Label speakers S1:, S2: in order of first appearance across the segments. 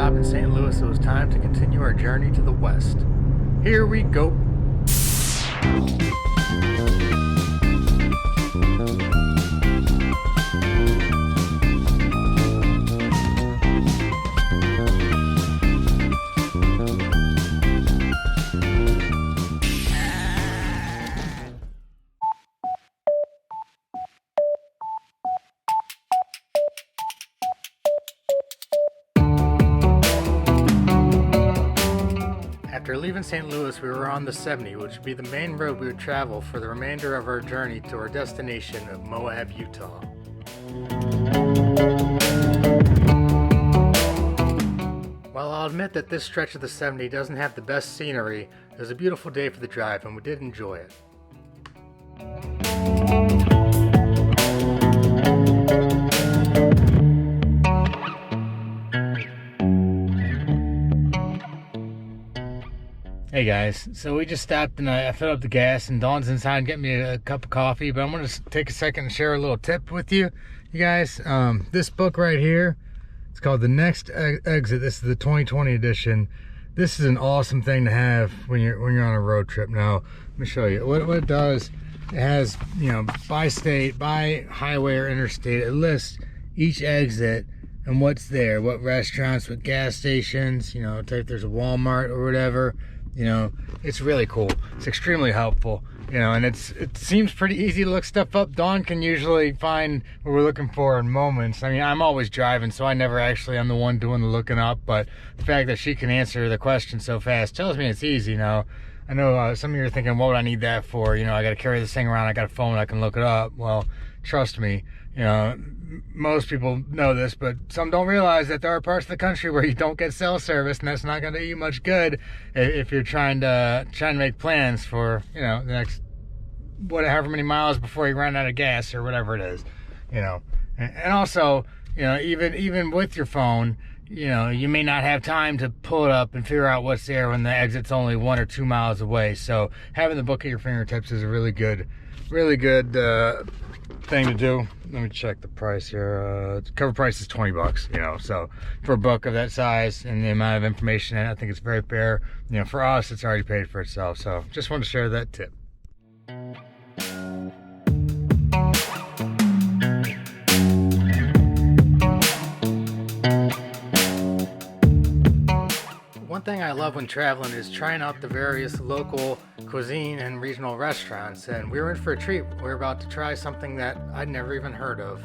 S1: stop in St. Louis, it was time to continue our journey to the west. Here we go. After leaving St. Louis, we were on the 70, which would be the main road we would travel for the remainder of our journey to our destination of Moab, Utah. While I'll admit that this stretch of the 70 doesn't have the best scenery, it was a beautiful day for the drive and we did enjoy it. Hey guys, so we just stopped and I filled up the gas and Dawn's inside and get me a cup of coffee, but I'm going to take a second and share a little tip with you guys. This book right here, it's called The Next Exit. This is the 2020 edition. This is an awesome thing to have when you're on a road trip. Now, let me show you. What it does, it has, you know, by state, by highway or interstate, it lists each exit and what's there, what restaurants, what gas stations, you know, if there's a Walmart or whatever. You know, it's really cool. It's extremely helpful, you know, and it seems pretty easy to look stuff up. Dawn can usually find what we're looking for in moments. I mean, I'm always driving, so I never actually am the one doing the looking up, but the fact that she can answer the question so fast tells me it's easy. You know, I know some of you are thinking, what would I need that for? You know, I got to carry this thing around. I got a phone, I can look it up. Well, trust me, you know, most people know this, but some don't realize that there are parts of the country where you don't get cell service, and that's not going to do you much good if you're trying to make plans for, you know, the next however many miles before you run out of gas or whatever it is, you know. And also, you know, even with your phone, you know, you may not have time to pull it up and figure out what's there when the exit's only 1 or 2 miles away. So having the book at your fingertips is a really good thing to do. Let me check the price here. Cover price is $20, you know, so for a book of that size and the amount of information in it, I think it's very fair. You know, for us, it's already paid for itself. So just wanted to share that tip. One thing I love when traveling is trying out the various local cuisine and regional restaurants, and we were in for a treat. We're about to try something that I'd never even heard of.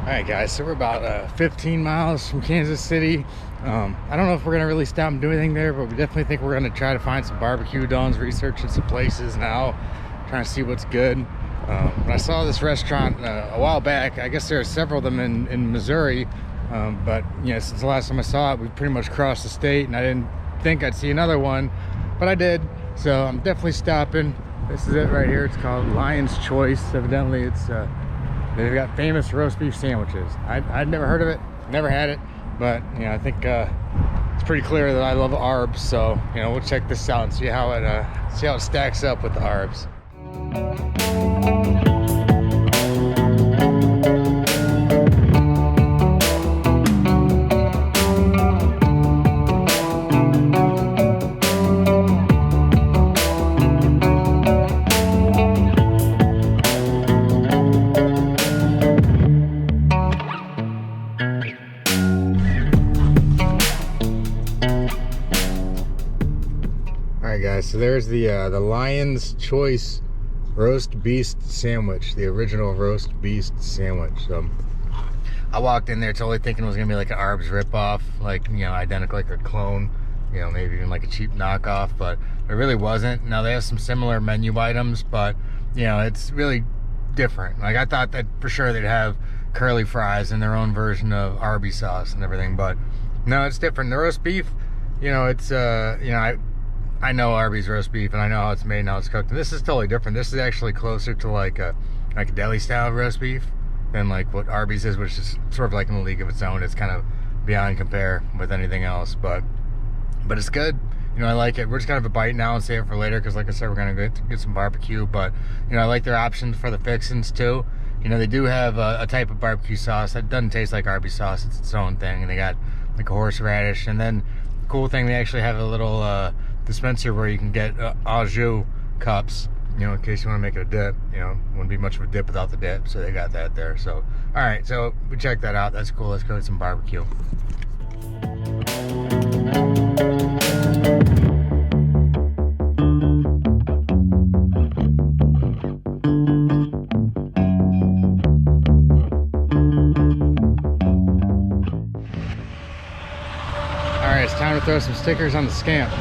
S1: Alright guys, so we're about 15 miles from Kansas City. I don't know if we're going to really stop and do anything there, but we definitely think we're going to try to find some barbecue. Dawn's researching some places now, trying to see what's good. I saw this restaurant a while back. I guess there are several of them in Missouri, but you know, since the last time I saw it, we pretty much crossed the state, and I didn't think I'd see another one, but I did. So I'm definitely stopping. This is it right here. It's called Lion's Choice. Evidently, it's they've got famous roast beef sandwiches. I'd never heard of it, never had it, but you know, I think it's pretty clear that I love arbs. So you know, we'll check this out and see how it stacks up with the arbs. Alright guys, so there's the Lion's Choice roast beef sandwich, the original roast beef sandwich. So I walked in there totally thinking it was gonna be like an Arbs ripoff, like, you know, identical, like a clone, you know, maybe even like a cheap knockoff, but it really wasn't. Now they have some similar menu items, but you know, it's really different. Like I thought that for sure they'd have curly fries and their own version of Arby's sauce and everything, but no, it's different. The roast beef, you know, it's you know, I know Arby's roast beef and I know how it's made and how it's cooked, and this is totally different. This is actually closer to like a deli style roast beef than like what Arby's is, which is sort of like in a league of its own. It's kind of beyond compare with anything else, but it's good. You know, I like it. We're just gonna have a bite now and save it for later because, like I said, we're gonna get some barbecue. But you know, I like their options for the fixings too. You know, they do have a type of barbecue sauce that doesn't taste like Arby's sauce. It's its own thing. And they got like a horseradish. And then the cool thing, they actually have a little dispenser where you can get au jus cups, you know, in case you want to make it a dip. You know, wouldn't be much of a dip without the dip. So they got that there. So, all right. So we checked that out. That's cool. Let's go get some barbecue. Alright, it's time to throw some stickers on the Scamp.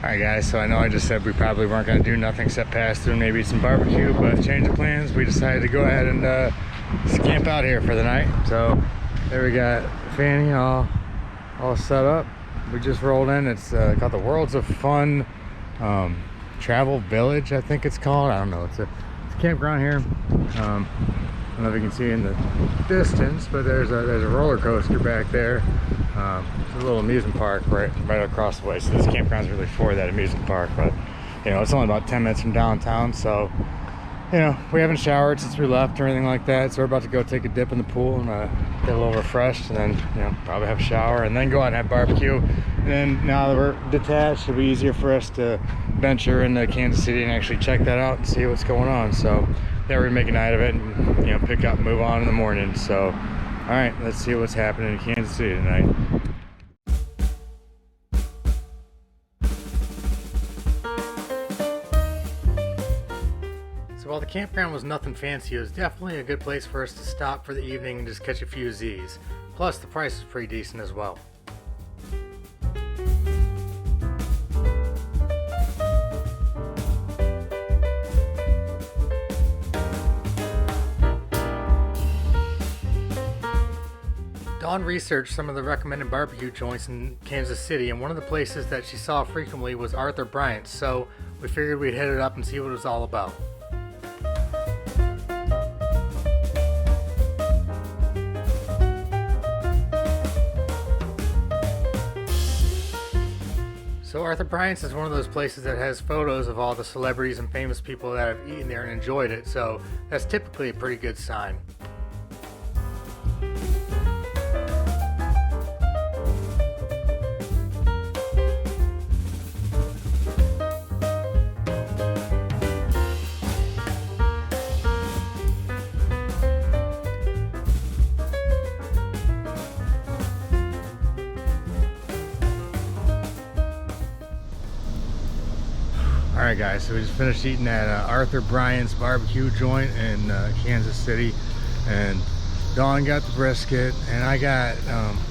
S1: Alright guys, so I know I just said we probably weren't going to do nothing except pass through and maybe some barbecue, but change of plans, we decided to go ahead and scamp out here for the night. So there we got Fanny all set up. We just rolled in. It's got the Worlds of Fun Travel Village, I think it's called. I don't know. It's a campground here. I don't know if you can see in the distance, but there's a roller coaster back there. It's a little amusement park right across the way. So this campground's really for that amusement park, but you know, it's only about 10 minutes from downtown. So you know, we haven't showered since we left or anything like that. So we're about to go take a dip in the pool and get a little refreshed, and then you know, probably have a shower and then go out and have barbecue. And then now that we're detached, it'll be easier for us to venture into Kansas City and actually check that out and see what's going on. So yeah, we're gonna make a night of it and, you know, pick up and move on in the morning. So all right, let's see what's happening in Kansas City tonight. So while the campground was nothing fancy, it was definitely a good place for us to stop for the evening and just catch a few Z's. Plus the price is pretty decent as well. Dawn researched some of the recommended barbecue joints in Kansas City, and one of the places that she saw frequently was Arthur Bryant's, so we figured we'd hit it up and see what it was all about. So Arthur Bryant's is one of those places that has photos of all the celebrities and famous people that have eaten there and enjoyed it, so that's typically a pretty good sign. Alright guys, so we just finished eating at Arthur Bryant's barbecue joint in Kansas City, and Dawn got the brisket and I got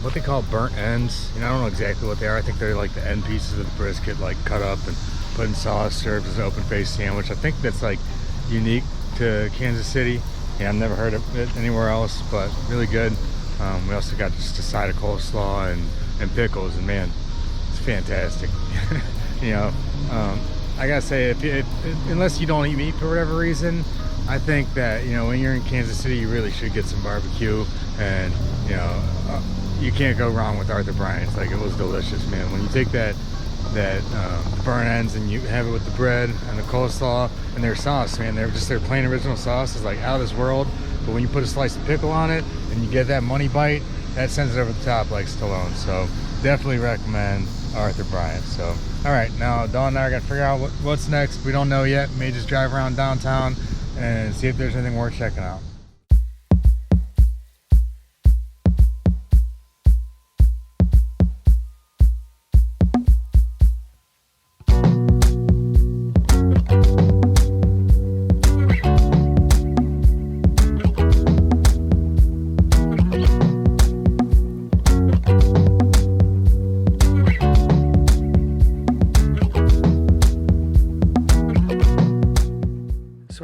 S1: what they call burnt ends. You know, I don't know exactly what they are. I think they're like the end pieces of the brisket, like cut up and put in sauce, served as an open faced sandwich. I think that's like unique to Kansas City. Yeah, I've never heard of it anywhere else, but really good. We also got just a side of coleslaw and pickles, and man, it's fantastic. You know, I gotta say, unless you don't eat meat for whatever reason, I think that, you know, when you're in Kansas City, you really should get some barbecue, and you know, you can't go wrong with Arthur Bryant's. Like, it was delicious, man. When you take that burnt ends and you have it with the bread and the coleslaw and their sauce, man, their plain original sauce is like out of this world. But when you put a slice of pickle on it and you get that money bite, that sends it over the top like Stallone. So definitely recommend Arthur Bryant. So all right, now Dawn and I are gonna figure out what's next. We don't know yet. May just drive around downtown and see if there's anything worth checking out.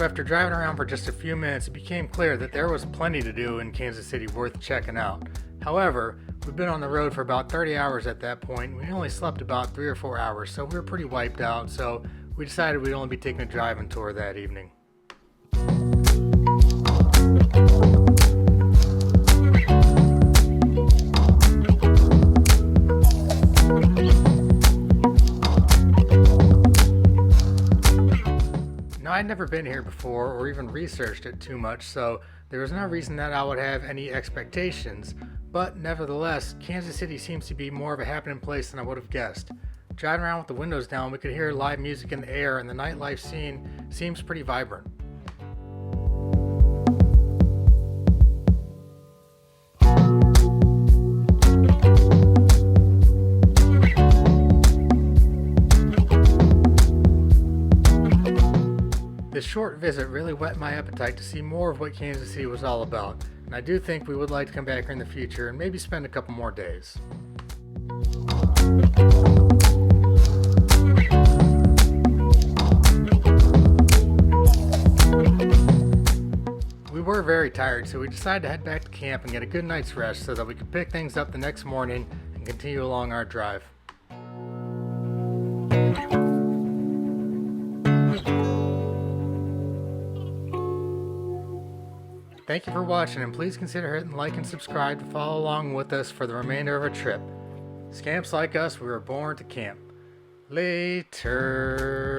S1: So after driving around for just a few minutes, it became clear that there was plenty to do in Kansas City worth checking out. However, we'd been on the road for about 30 hours at that point, and we only slept about 3 or 4 hours, so we were pretty wiped out, so we decided we'd only be taking a driving tour that evening. Now, I'd never been here before or even researched it too much, so there was no reason that I would have any expectations, but nevertheless, Kansas City seems to be more of a happening place than I would have guessed. Driving around with the windows down, we could hear live music in the air, and the nightlife scene seems pretty vibrant. This short visit really whet my appetite to see more of what Kansas City was all about, and I do think we would like to come back here in the future and maybe spend a couple more days. We were very tired, so we decided to head back to camp and get a good night's rest so that we could pick things up the next morning and continue along our drive. Thank you for watching, and please consider hitting like and subscribe to follow along with us for the remainder of our trip. Scamps like us, we were born to camp. Later.